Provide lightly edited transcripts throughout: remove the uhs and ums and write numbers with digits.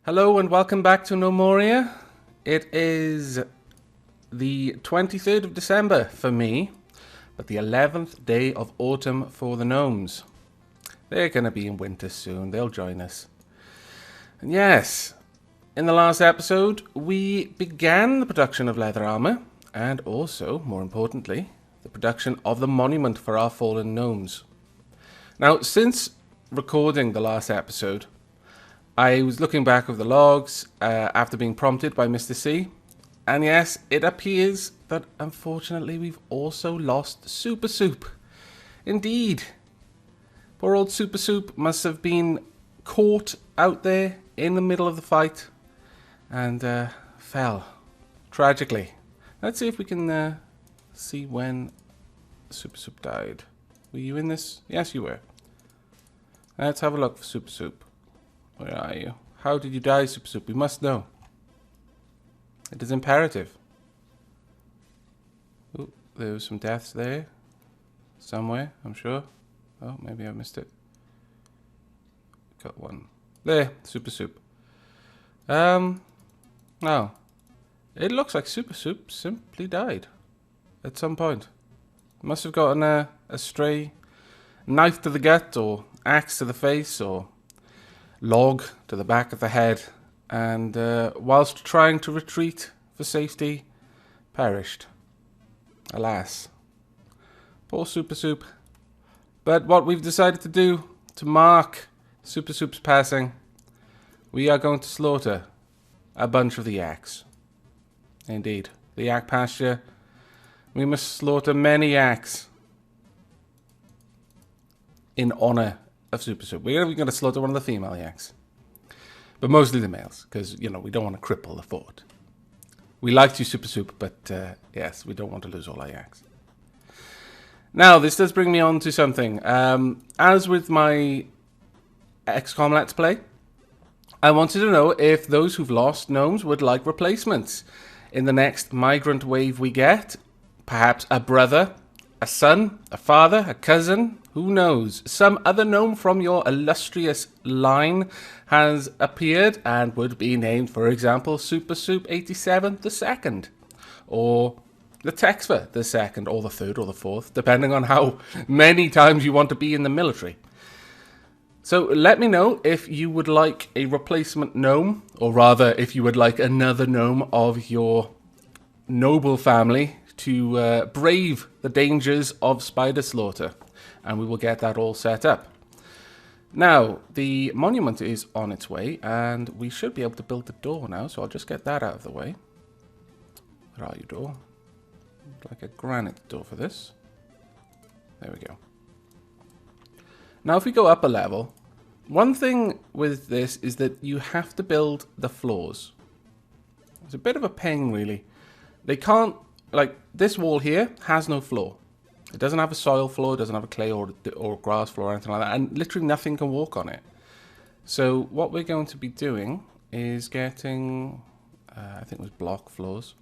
Hello and welcome back to Gnomoria. It is the 23rd of December for me, but the 11th day of autumn for the gnomes. They're going to be in winter soon, they'll join us. And yes, in the last episode, we began the production of leather armor, and also, more importantly, the production of the monument for our fallen gnomes. Now, since recording the last episode, I was looking back over the logs after being prompted by Mr. C, and yes, it appears that unfortunately we've also lost SuperSoup. Indeed. Poor old SuperSoup must have been caught out there in the middle of the fight and fell tragically. Let's see if we can see when SuperSoup died. Were you in this? Yes, you were. Let's have a look for SuperSoup. Where are you? How did you die, SuperSoup? We must know. It is imperative. Oh, there were some deaths there. Somewhere, I'm sure. Oh, maybe I missed it. Got one. There, SuperSoup. No. It looks like SuperSoup simply died. At some point. Must have gotten a stray knife to the gut, or axe to the face, or log to the back of the head, and whilst trying to retreat for safety, perished. Alas. Poor SuperSoup. But what we've decided to do to mark SuperSoup's passing, we are going to slaughter a bunch of the yaks. Indeed, the yak pasture. We must slaughter many yaks in honor of SuperSoup. We're going to slaughter one of the female yaks, but mostly the males, because, you know, we don't want to cripple the fort. We liked you, SuperSoup, but yes, we don't want to lose all our yaks. Now, this does bring me on to something. As with my XCOM Let's Play, I wanted to know if those who've lost gnomes would like replacements in the next migrant wave we get. Perhaps a brother, a son, a father, a cousin, who knows? Some other gnome from your illustrious line has appeared and would be named, for example, SuperSoup 87 the second, or the Texfer the second, or the third, or the fourth, depending on how many times you want to be in the military. So let me know if you would like a replacement gnome, or rather, if you would like another gnome of your noble family to brave the dangers of spider slaughter, and we will get that all set up. Now, the monument is on its way, and we should be able to build the door now, so I'll just get that out of the way. Where are you, door? Like a granite door for this. There we go. Now, if we go up a level, one thing with this is that you have to build the floors. It's a bit of a pain, really. They can't, like, this wall here has no floor. It doesn't have a soil floor, it doesn't have a clay or grass floor or anything like that, and literally nothing can walk on it. So what we're going to be doing is getting, I think it was block floors,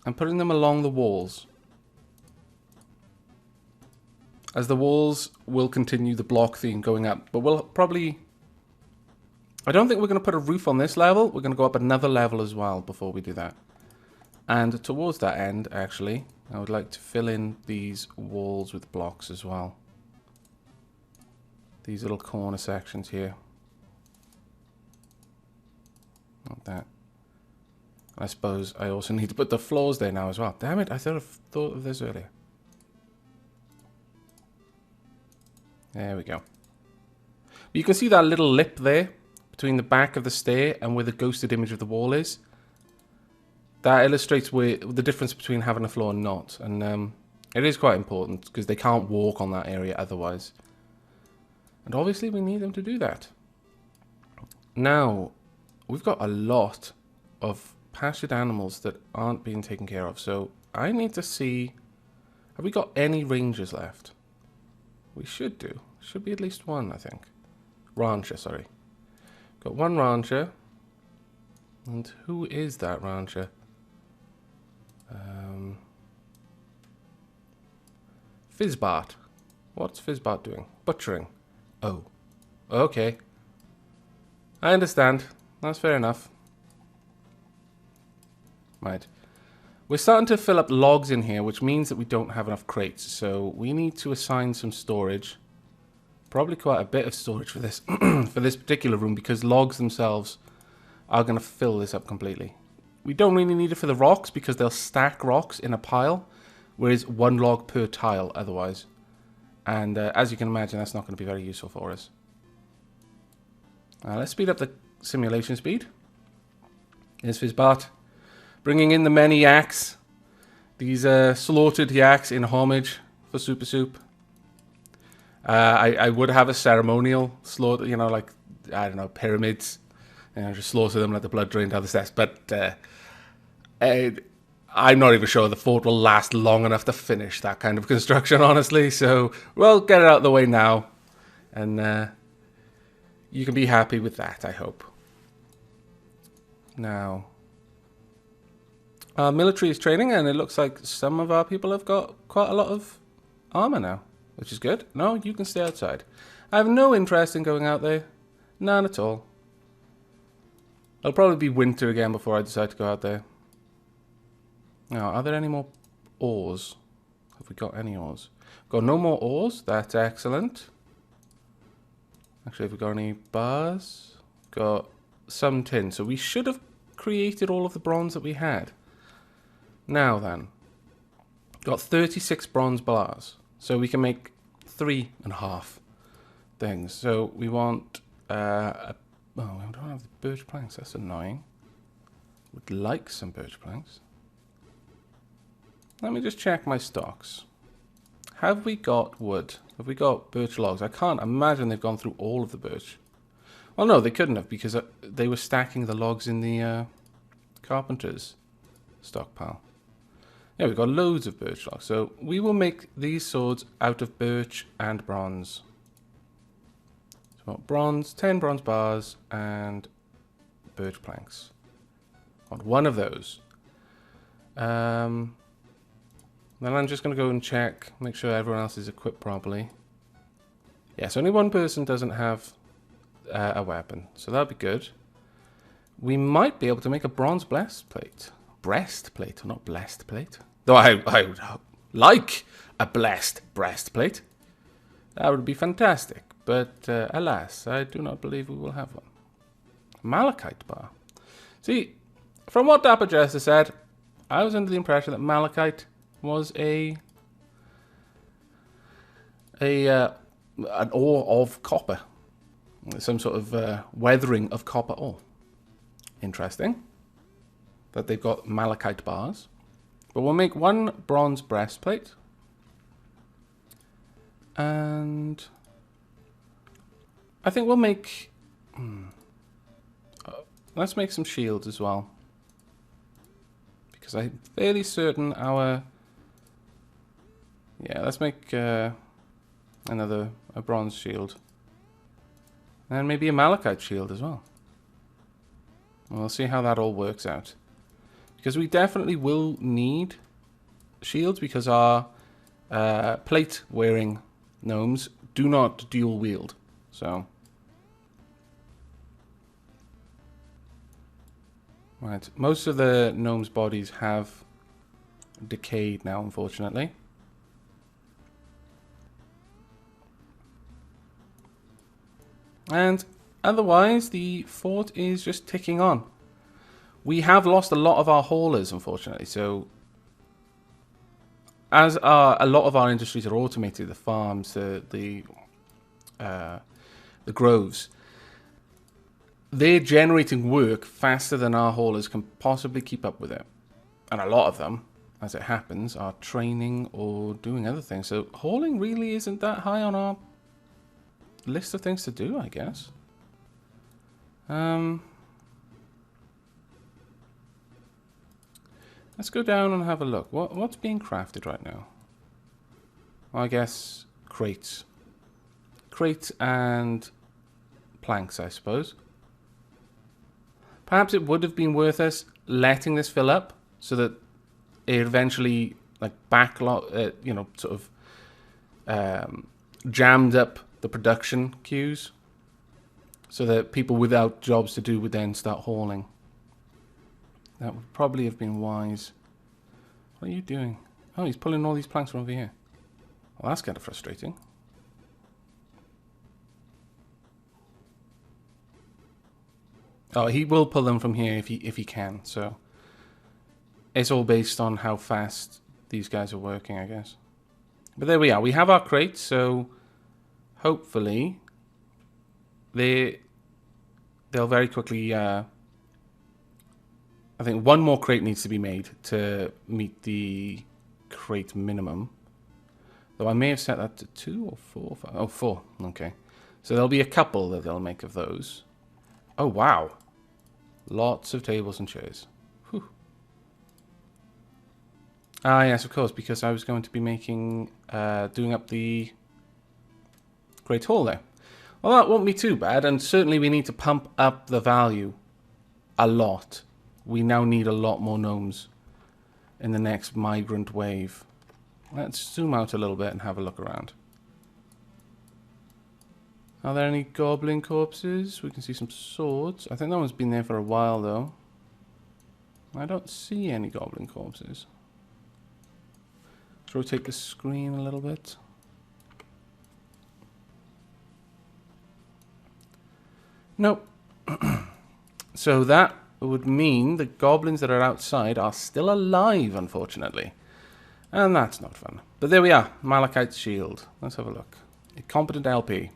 and putting them along the walls. As the walls will continue the block theme going up, but we'll probably, I don't think we're going to put a roof on this level, we're going to go up another level as well before we do that. And towards that end, actually, I would like to fill in these walls with blocks as well. These little corner sections here. Like that. I suppose I also need to put the floors there now as well. Damn it, I thought of this earlier. There we go. You can see that little lip there between the back of the stair and where the ghosted image of the wall is. That illustrates the difference between having a floor and not. And it is quite important because they can't walk on that area otherwise. And obviously we need them to do that. Now, we've got a lot of pastured animals that aren't being taken care of. So I need to see, have we got any rangers left? We should do. Should be at least one, I think. Rancher, sorry. Got one rancher. And who is that rancher? Fizzbart. What's Fizzbart doing? Butchering. Oh. Okay. I understand. That's fair enough. Right. We're starting to fill up logs in here, which means that we don't have enough crates. So we need to assign some storage. Probably quite a bit of storage for this for this particular room, because logs themselves are going to fill this up completely. We don't really need it for the rocks because they'll stack rocks in a pile, whereas one log per tile otherwise. And as you can imagine, that's not going to be very useful for us. Let's speed up the simulation speed. Here's Fizzbart, bringing in the many yaks. These slaughtered yaks in homage for SuperSoup. I would have a ceremonial slaughter, you know, like, I don't know, pyramids. You know, just slaughter them, let the blood drain down the steps. But I'm not even sure the fort will last long enough to finish that kind of construction, honestly. So we'll get it out of the way now. And you can be happy with that, I hope. Now, our military is training, and it looks like some of our people have got quite a lot of armor now, which is good. No, you can stay outside. I have no interest in going out there. None at all. It'll probably be winter again before I decide to go out there. Now, are there any more ores? Have we got any ores? Got no more ores. That's excellent. Actually, have we got any bars? Got some tin. So we should have created all of the bronze that we had. Now then, got 36 bronze bars. So we can make 3.5 things. So we want oh, we don't have the birch planks. That's annoying. Would like some birch planks. Let me just check my stocks. Have we got wood? Have we got birch logs? I can't imagine they've gone through all of the birch. Well, no, they couldn't have, because they were stacking the logs in the carpenter's stockpile. Yeah, we've got loads of birch logs. So we will make these swords out of birch and bronze. So bronze, 10 bronze bars, and birch planks. On one of those. Then I'm just going to go and check, make sure everyone else is equipped properly. Yes, only one person doesn't have a weapon, so that'll be good. We might be able to make a bronze breastplate. Breastplate, not blessed plate. Though I would like a blessed breastplate. That would be fantastic. But alas, I do not believe we will have one. Malachite bar. See, from what Dapper Jester said, I was under the impression that malachite was an ore of copper. Some sort of weathering of copper ore. Interesting that they've got malachite bars. But we'll make one bronze breastplate. And I think we'll make... let's make some shields as well. Because I'm fairly certain our... Yeah, let's make a bronze shield. And maybe a malachite shield as well. We'll see how that all works out. Because we definitely will need shields, because our plate-wearing gnomes do not dual wield. So, right, most of the gnomes' bodies have decayed now, unfortunately. And otherwise, the fort is just ticking on. We have lost a lot of our haulers, unfortunately. So, as a lot of our industries are automated, the farms, the groves, they're generating work faster than our haulers can possibly keep up with it. And a lot of them, as it happens, are training or doing other things. So hauling really isn't that high on our list of things to do, I guess. Let's go down and have a look. What's being crafted right now? Well, I guess crates. Crates and planks, I suppose. Perhaps it would have been worth us letting this fill up so that it eventually, like, backlog, sort of jammed up the production queues. So that people without jobs to do would then start hauling. That would probably have been wise. What are you doing? Oh, he's pulling all these planks from over here. Well, that's kind of frustrating. Oh, he will pull them from here if he can. So it's all based on how fast these guys are working, I guess. But there we are. We have our crates, so hopefully they'll very quickly. I think one more crate needs to be made to meet the crate minimum. Though I may have set that to 2 or 4. Oh, 4. Okay. So there'll be a couple that they'll make of those. Oh, wow. Lots of tables and chairs. Whew. Ah, yes, of course, because I was going to be making, doing up the Great Hall there. Well, that won't be too bad, and certainly we need to pump up the value a lot. We now need a lot more gnomes in the next migrant wave. Let's zoom out a little bit and have a look around. Are there any goblin corpses? We can see some swords. I think that one's been there for a while, though. I don't see any goblin corpses. Let's rotate the screen a little bit. Nope. So that would mean the goblins that are outside are still alive, unfortunately. And that's not fun. But there we are. Malachite shield. Let's have a look. A competent LP.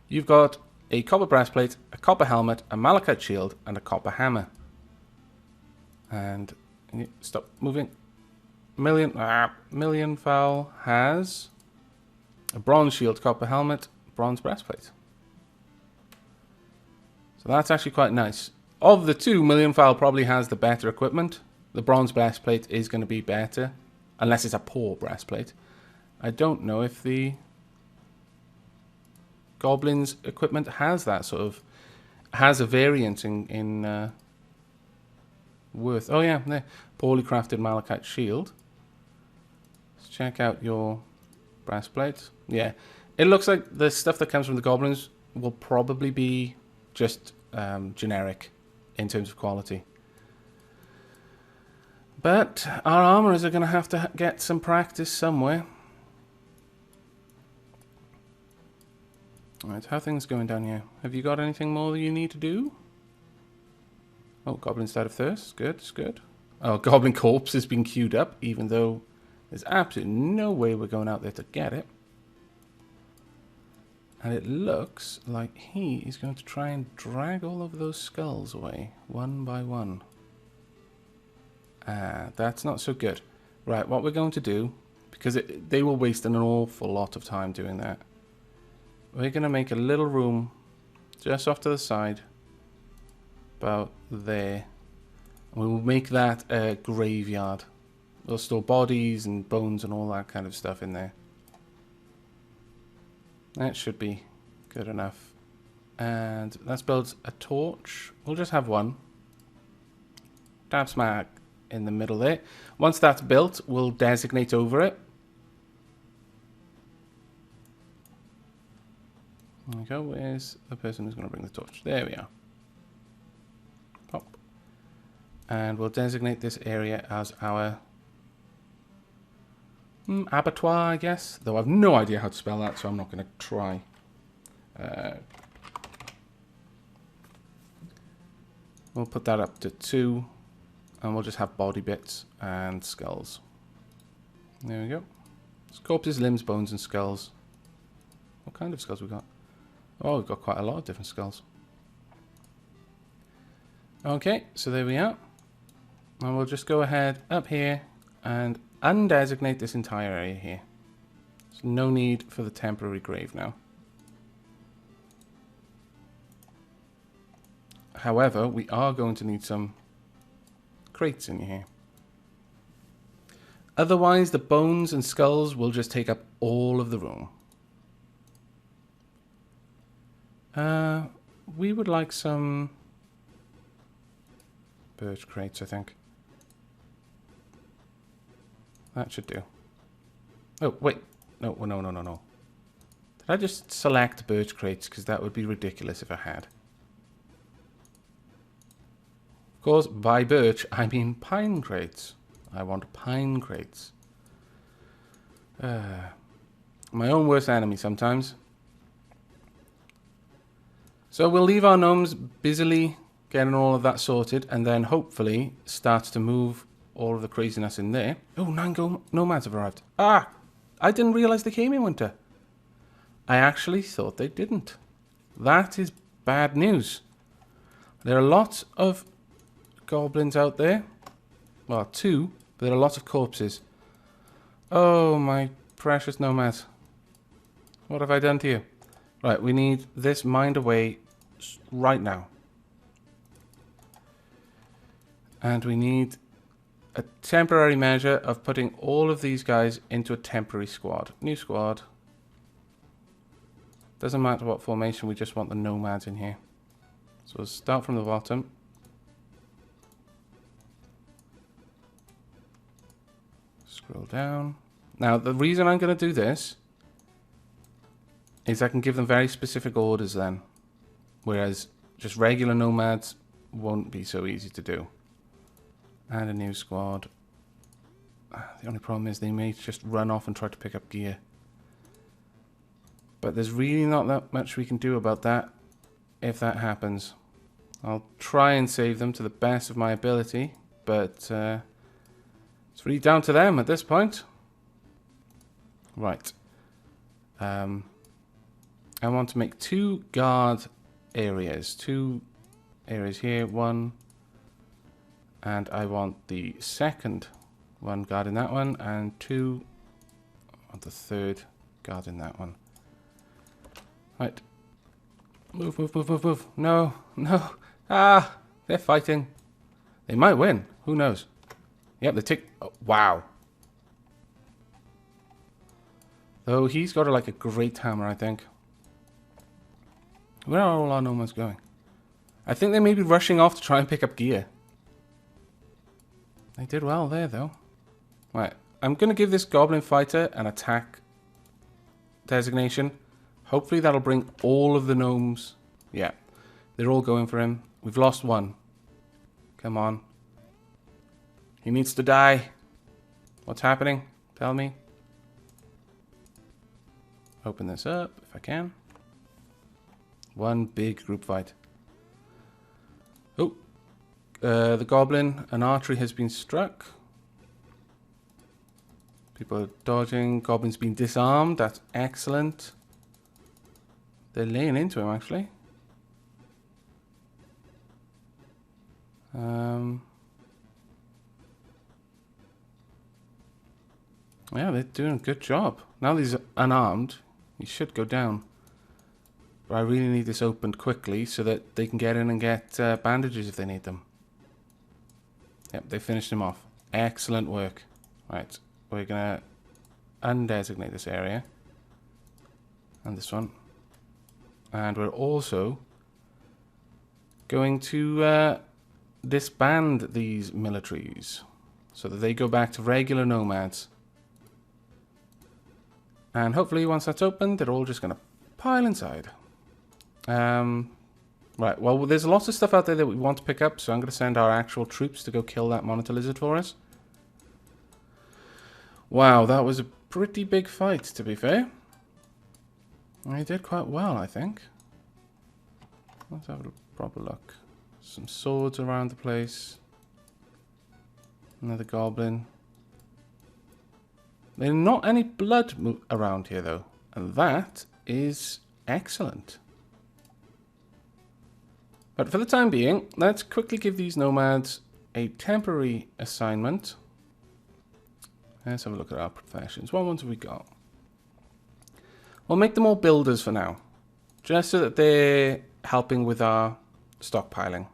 You've got a copper breastplate, a copper helmet, a malachite shield, and a copper hammer. And stop moving. Million Fowl has a bronze shield, copper helmet, bronze breastplate. So that's actually quite nice. Of the two, Million Fowl probably has the better equipment. The bronze breastplate is going to be better, unless it's a poor breastplate. I don't know if the Goblin's equipment has that sort of, has a variance in worth. Oh yeah, there. Poorly crafted malachite shield. Let's check out your breastplate. Yeah, it looks like the stuff that comes from the goblins will probably be just generic in terms of quality. But our armorers are going to have to get some practice somewhere. Alright, how are things going down here? Have you got anything more that you need to do? Oh, Goblins died of thirst. Good, it's good. Oh, Goblin Corpse has been queued up, even though there's absolutely no way we're going out there to get it. And it looks like he is going to try and drag all of those skulls away, one by one. Ah, that's not so good. Right, what we're going to do, because they will waste an awful lot of time doing that. We're going to make a little room just off to the side, about there. And we will make that a graveyard. We'll store bodies and bones and all that kind of stuff in there. That should be good enough. And let's build a torch. We'll just have one. Dab smack in the middle there. Once that's built, we'll designate over it. There we go. Where's the person who's going to bring the torch? There we are. Pop. And we'll designate this area as our abattoir, I guess. Though I've no idea how to spell that, so I'm not going to try. We'll put that up to 2. And we'll just have body bits and skulls. There we go. Corpses, limbs, bones, and skulls. What kind of skulls we got? Oh, we've got quite a lot of different skulls. Okay, so there we are. And we'll just go ahead up here and undesignate this entire area here. There's no need for the temporary grave now. However, we are going to need some crates in here. Otherwise, the bones and skulls will just take up all of the room. We would like some birch crates, I think. That should do. Oh, wait. No. The Did I just select birch crates? Because that would be ridiculous if I had. Of course, by birch, I mean pine crates. I want pine crates. My own worst enemy sometimes. So we'll leave our gnomes busily getting all of that sorted, and then hopefully start to move all of the craziness in there. Oh, 9 nomads have arrived. Ah! I didn't realize they came in winter. I actually thought they didn't. That is bad news. There are lots of goblins out there. Well, 2, but there are lots of corpses. Oh, my precious nomads. What have I done to you? Right, we need this mined away right now. And we need a temporary measure of putting all of these guys into a temporary squad. New squad. Doesn't matter what formation, we just want the nomads in here. So we'll start from the bottom. Scroll down. Now, the reason I'm going to do this is I can give them very specific orders then. Whereas just regular nomads won't be so easy to do. And a new squad. The only problem is they may just run off and try to pick up gear. But there's really not that much we can do about that if that happens. I'll try and save them to the best of my ability, but it's really down to them at this point. Right. I want to make 2 guard areas. 2 areas here. 1. And I want the second one guarding that one. And 2. I want the third guarding that one. Right. Move, move, move, move, move. No, no. Ah, they're fighting. They might win. Who knows? Yep, they tick. Oh, wow. Though he's got like a great hammer, I think. Where are all our nomads going? I think they may be rushing off to try and pick up gear. They did well there, though. Right, I'm going to give this goblin fighter an attack designation. Hopefully that'll bring all of the gnomes. Yeah, they're all going for him. We've lost 1. Come on. He needs to die. What's happening? Tell me. Open this up if I can. 1 big group fight. Oh, the goblin, an archery has been struck. People are dodging. Goblin's been disarmed. That's excellent. They're laying into him, actually. Yeah, they're doing a good job. Now that he's unarmed, he should go down. But I really need this opened quickly so that they can get in and get bandages if they need them. Yep, they finished him off. Excellent work. Right, we're going to undesignate this area. And this one. And we're also going to disband these militaries so that they go back to regular nomads. And hopefully once that's opened, they're all just going to pile inside. Right, well, there's lots of stuff out there that we want to pick up, so I'm going to send our actual troops to go kill that monitor lizard for us. Wow, that was a pretty big fight, to be fair. He did quite well, I think. Let's have a proper look. Some swords around the place. Another goblin. There's not any blood around here, though. And that is excellent. But for the time being, let's quickly give these nomads a temporary assignment. Let's have a look at our professions. What ones have we got? We'll make them all builders for now. Just so that they're helping with our stockpiling.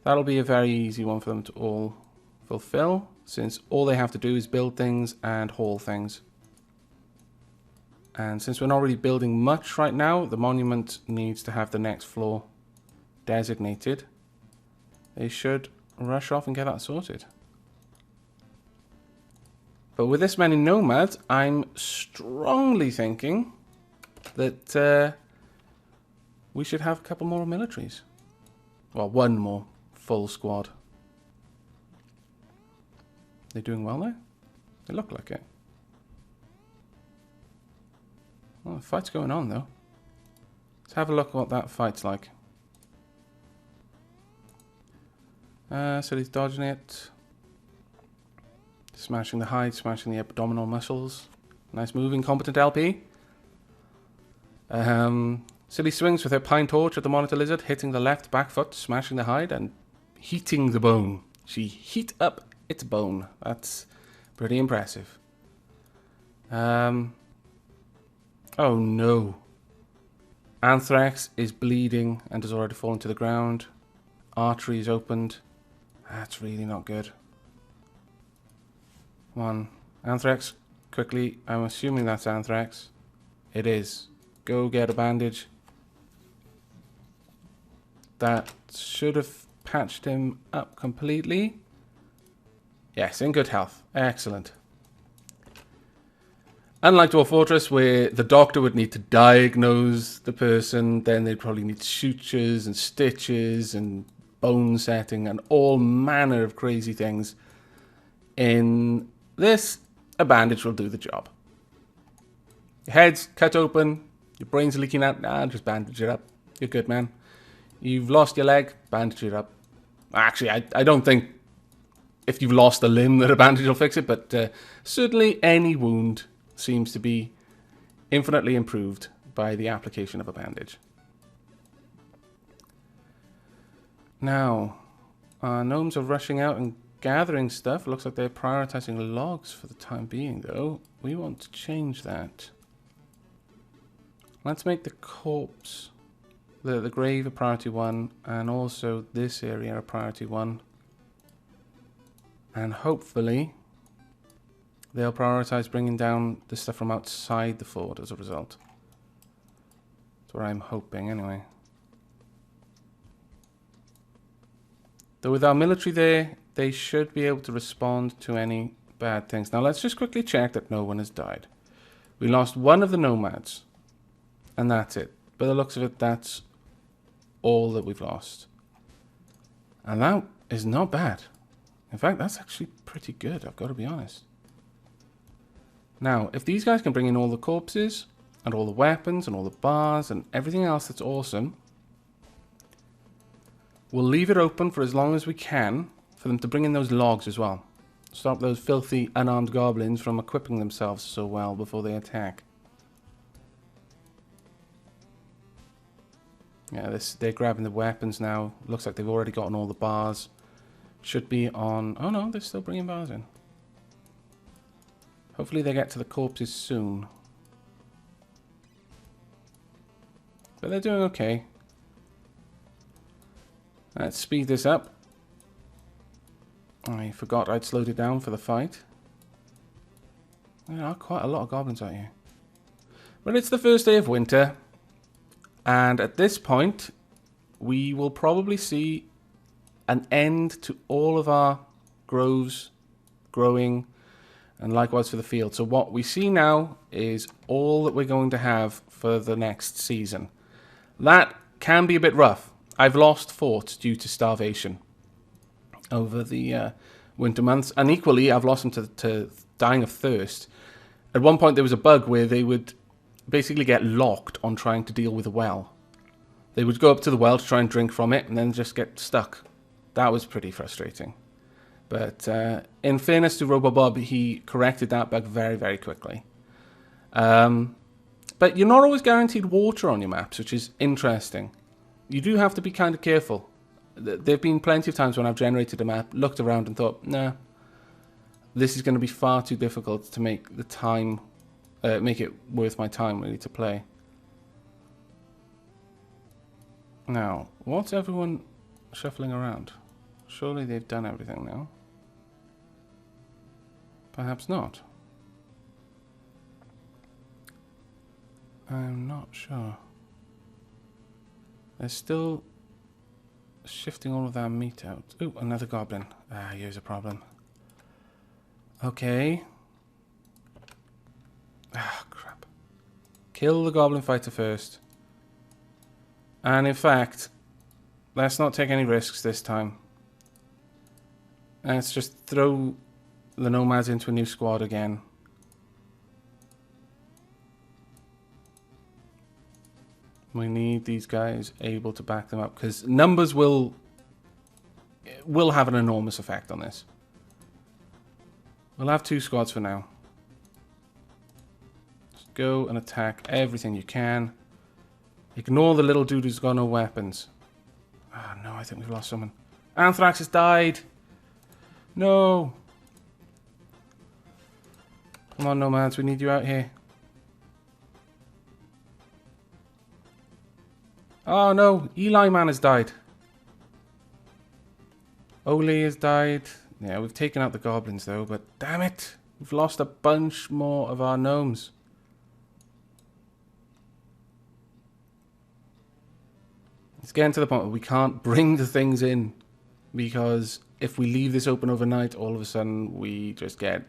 That'll be a very easy one for them to all fulfill, since all they have to do is build things and haul things. And since we're not really building much right now, the monument needs to have the next floor designated. They should rush off and get that sorted. But with this many nomads, I'm strongly thinking that we should have a couple more militaries. Well, one more full squad. They're doing well there? They look like it. Well, the fight's going on though. Let's have a look at what that fight's like. So he's dodging it. Smashing the hide, smashing the abdominal muscles. Nice moving, competent LP. Silly swings with her pine torch at the monitor lizard, hitting the left back foot, smashing the hide, and heating the bone. She heat up its bone. That's pretty impressive. Oh no. Anthrax is bleeding and has already fallen to the ground. Artery is opened. That's really not good. Come on. Anthrax, quickly. I'm assuming that's Anthrax. It is. Go get a bandage. That should have patched him up completely. Yes, in good health. Excellent. Unlike Dwarf Fortress, where the doctor would need to diagnose the person, then they'd probably need sutures and stitches and bone setting and all manner of crazy things. In this, a bandage will do the job. Your head's cut open, your brain's leaking out, nah, just bandage it up. You're good, man. You've lost your leg, bandage it up. Actually, I don't think if you've lost a limb that a bandage will fix it, but certainly any wound seems to be infinitely improved by the application of a bandage. Now, our gnomes are rushing out and gathering stuff. Looks like they're prioritizing logs for the time being, though. We want to change that. Let's make the corpse, the grave a priority 1, and also this area a priority 1. And hopefully they'll prioritize bringing down the stuff from outside the fort as a result. That's what I'm hoping, anyway. Though with our military there, they should be able to respond to any bad things. Now let's just quickly check that no one has died. We lost one of the nomads, and that's it. By the looks of it, that's all that we've lost. And that is not bad. In fact, that's actually pretty good, I've got to be honest. Now, if these guys can bring in all the corpses, and all the weapons, and all the bars, and everything else that's awesome, we'll leave it open for as long as we can for them to bring in those logs as well. Stop those filthy, unarmed goblins from equipping themselves so well before they attack. Yeah, they're grabbing the weapons now. Looks like they've already gotten all the bars. Should be on... Oh no, they're still bringing bars in. Hopefully they get to the corpses soon. But they're doing okay. Let's speed this up. I forgot I'd slowed it down for the fight. There are quite a lot of goblins out here. But it's the first day of winter. And at this point, we will probably see an end to all of our groves growing, and likewise for the field. So what we see now is all that we're going to have for the next season. That can be a bit rough. I've lost forts due to starvation over the winter months, and equally I've lost them to dying of thirst. At one point there was a bug where they would basically get locked on trying to deal with a well. They would go up to the well to try and drink from it and then just get stuck. That was pretty frustrating. But in fairness to RoboBob, he corrected that bug very, very quickly. But you're not always guaranteed water on your maps, which is interesting. You do have to be kind of careful. There have been plenty of times when I've generated a map, looked around and thought, nah, this is going to be far too difficult to make the time, make it worth my time really to play. Now, what's everyone shuffling around? Surely they've done everything now. Perhaps not. I'm not sure. They're still shifting all of their meat out. Ooh, another goblin. Ah, here's a problem. Okay. Ah, crap. Kill the goblin fighter first. And in fact, let's not take any risks this time. Let's just throw the nomads into a new squad again. We need these guys able to back them up, because numbers will have an enormous effect on this. We'll have 2 squads for now. Just go and attack everything you can. Ignore the little dude who's got no weapons. Oh no, I think we've lost someone. Anthrax has died. No. Come on, nomads, we need you out here. Oh no, Eli Man has died. Ole has died. Yeah, we've taken out the goblins though, but damn it. We've lost a bunch more of our gnomes. It's getting to the point where we can't bring the things in, because if we leave this open overnight, all of a sudden we just get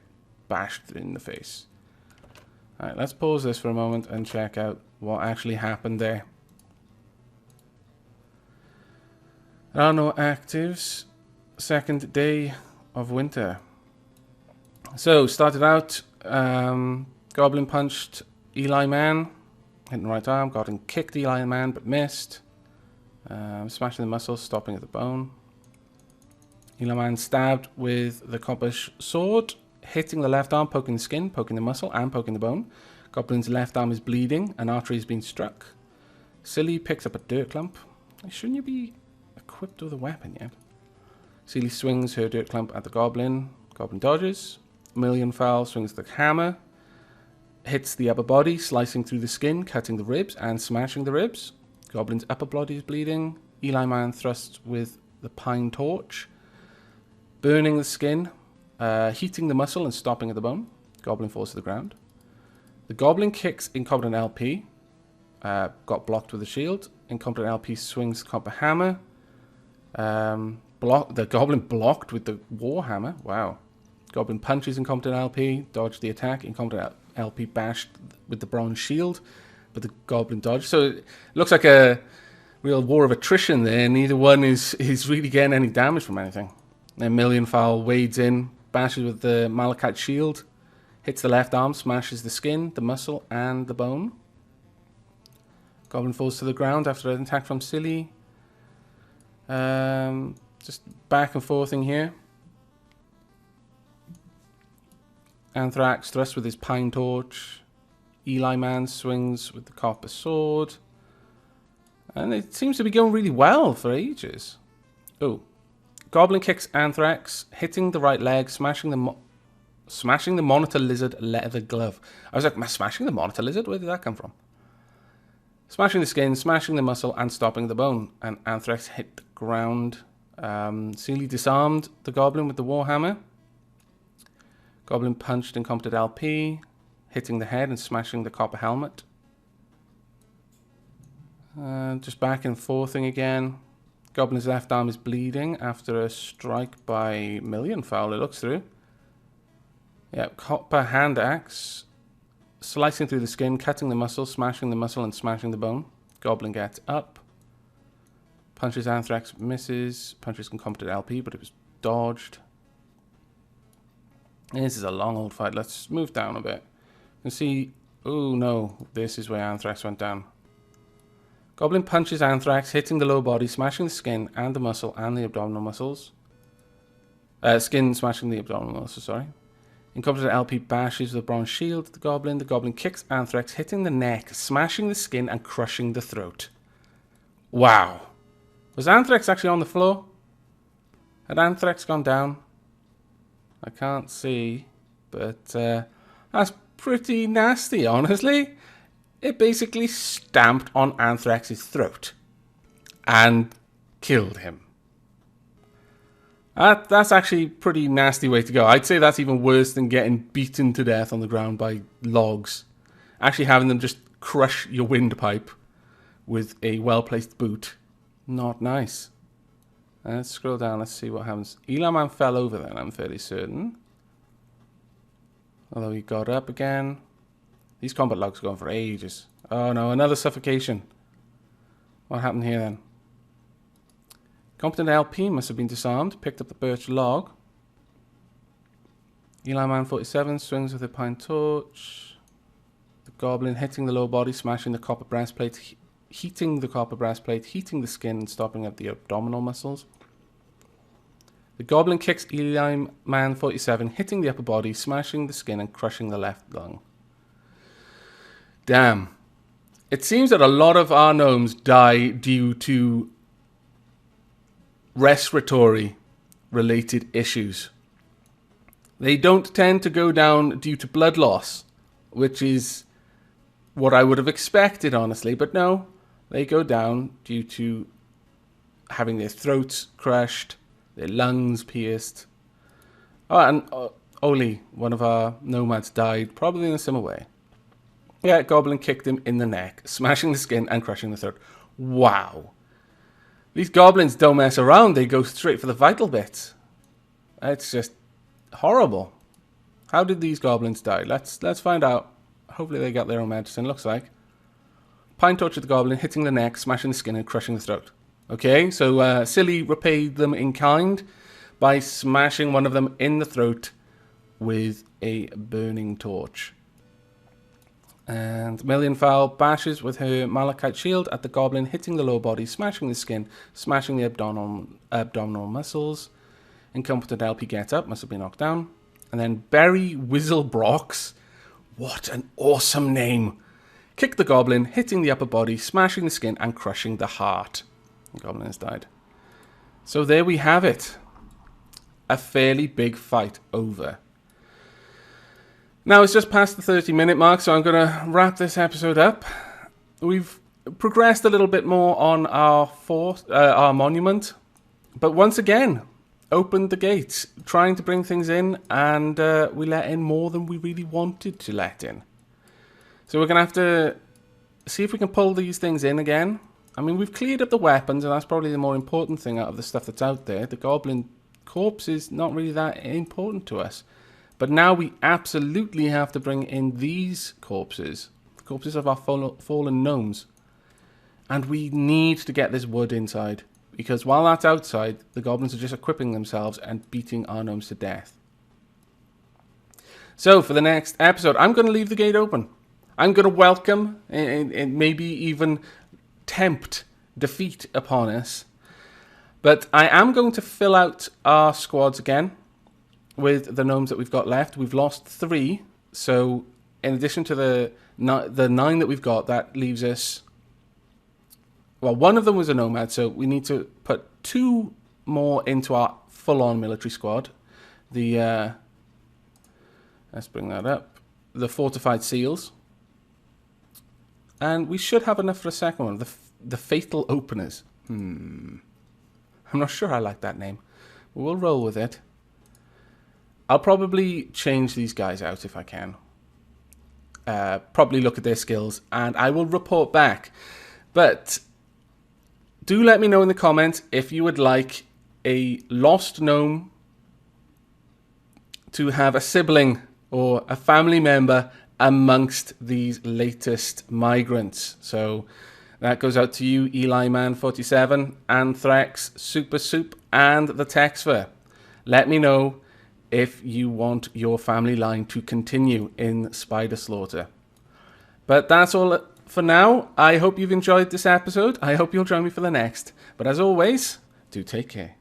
bashed in the face. Alright, let's pause this for a moment and check out what actually happened there. There are no actives. Second day of winter. So, started out, Goblin punched Eli Man, hitting the right arm, got and kicked Eli Man but missed. Smashing the muscle, stopping at the bone. Eli Man stabbed with the copper sword, hitting the left arm, poking the skin, poking the muscle, and poking the bone. Goblin's left arm is bleeding, an artery has been struck. Silly picks up a dirt clump. Shouldn't you be equipped with a weapon yet? Silly swings her dirt clump at the goblin. Goblin dodges. Millionfowl swings the hammer. Hits the upper body, slicing through the skin, cutting the ribs, and smashing the ribs. Goblin's upper body is bleeding. Eli Man thrusts with the pine torch, burning the skin, heating the muscle and stopping at the bone. Goblin falls to the ground. The goblin kicks incompetent LP. Got blocked with a shield. Incompetent LP swings copper hammer. The goblin blocked with the war hammer. Wow. Goblin punches incompetent LP, dodged the attack. Incompetent LP bashed with the bronze shield, but the goblin dodged. So it looks like a real war of attrition there. Neither one is really getting any damage from anything. Then Millionfowl wades in, bashes with the malachite shield, hits the left arm, smashes the skin, the muscle, and the bone. Goblin falls to the ground after an attack from Silly. Just back and forthing here. Anthrax thrusts with his pine torch. Eli Man swings with the copper sword. And it seems to be going really well for ages. Oh. Goblin kicks Anthrax, hitting the right leg, smashing the monitor lizard leather glove. I was like, smashing the monitor lizard? Where did that come from? Smashing the skin, smashing the muscle, and stopping the bone. And Anthrax hit the ground. Sealy disarmed the goblin with the warhammer. Goblin punched incompetent LP, hitting the head and smashing the copper helmet. Just back and forthing again. Goblin's left arm is bleeding after a strike by Millionfowl, it looks through. Yeah, copper hand axe. Slicing through the skin, cutting the muscle, smashing the muscle, and smashing the bone. Goblin gets up. Punches Anthrax, misses. Punches incompetent LP, but it was dodged. This is a long old fight. Let's move down a bit. You can see... Oh no, this is where Anthrax went down. Goblin punches Anthrax, hitting the lower body, smashing the skin and the muscle and the abdominal muscles. Skin smashing the abdominal muscles, sorry. Incompetent LP bashes the bronze shield at the goblin. The goblin kicks Anthrax, hitting the neck, smashing the skin and crushing the throat. Wow. Was Anthrax actually on the floor? Had Anthrax gone down? I can't see, but that's pretty nasty, honestly. It basically stamped on Anthrax's throat and killed him. That's actually a pretty nasty way to go. I'd say that's even worse than getting beaten to death on the ground by logs. Actually having them just crush your windpipe with a well-placed boot. Not nice. Let's scroll down, let's see what happens. Eli Man fell over then, I'm fairly certain. Although he got up again. These combat logs are going for ages. Oh no, another suffocation. What happened here then? Competent LP must have been disarmed. Picked up the birch log. Eli Man 47 swings with a pine torch. The goblin hitting the lower body, smashing the copper breastplate, heating the copper breastplate, heating the skin and stopping up the abdominal muscles. The goblin kicks Eli Man 47, hitting the upper body, smashing the skin and crushing the left lung. Damn. It seems that a lot of our gnomes die due to respiratory related issues. They don't tend to go down due to blood loss, which is what I would have expected, honestly. But no, they go down due to having their throats crushed, their lungs pierced. Oh, and Oli, one of our nomads, died probably in a similar way. Yeah, goblin kicked him in the neck, smashing the skin and crushing the throat. Wow. These goblins don't mess around. They go straight for the vital bits. It's just horrible. How did these goblins die? Let's find out. Hopefully they got their own medicine, looks like. Pine torch at the goblin, hitting the neck, smashing the skin and crushing the throat. Okay, so Silly repaid them in kind by smashing one of them in the throat with a burning torch. And Millionfowl bashes with her malachite shield at the goblin, hitting the lower body, smashing the skin, smashing the abdominal muscles. Incompetent LP gets up, must have been knocked down. And then Berry Whizzlebrox, what an awesome name, kick the goblin, hitting the upper body, smashing the skin and crushing the heart. The goblin has died. So there we have it. A fairly big fight over. Now it's just past the 30-minute mark, so I'm going to wrap this episode up. We've progressed a little bit more on our monument, but once again, opened the gates, trying to bring things in, and we let in more than we really wanted to let in. So we're going to have to see if we can pull these things in again. I mean, we've cleared up the weapons, and that's probably the more important thing out of the stuff that's out there. The goblin corpse is not really that important to us. But now we absolutely have to bring in these corpses, the corpses of our fallen gnomes. And we need to get this wood inside, because while that's outside, the goblins are just equipping themselves and beating our gnomes to death. So for the next episode, I'm going to leave the gate open. I'm going to welcome and maybe even tempt defeat upon us. But I am going to fill out our squads again with the gnomes that we've got left. We've lost 3, so in addition to the 9 that we've got, that leaves us... Well, one of them was a nomad, so we need to put 2 more into our full-on military squad. The... let's bring that up. The fortified seals. And we should have enough for a second one. The fatal openers. I'm not sure I like that name. But we'll roll with it. I'll probably change these guys out if I can. Probably look at their skills, and I will report back. But do let me know in the comments if you would like a lost gnome to have a sibling or a family member amongst these latest migrants. So that goes out to you, Eli Man 47, Anthrax, SuperSoup, and the Texfer. Let me know if you want your family line to continue in Spider Slaughter. But that's all for now. I hope you've enjoyed this episode. I hope you'll join me for the next. But as always, do take care.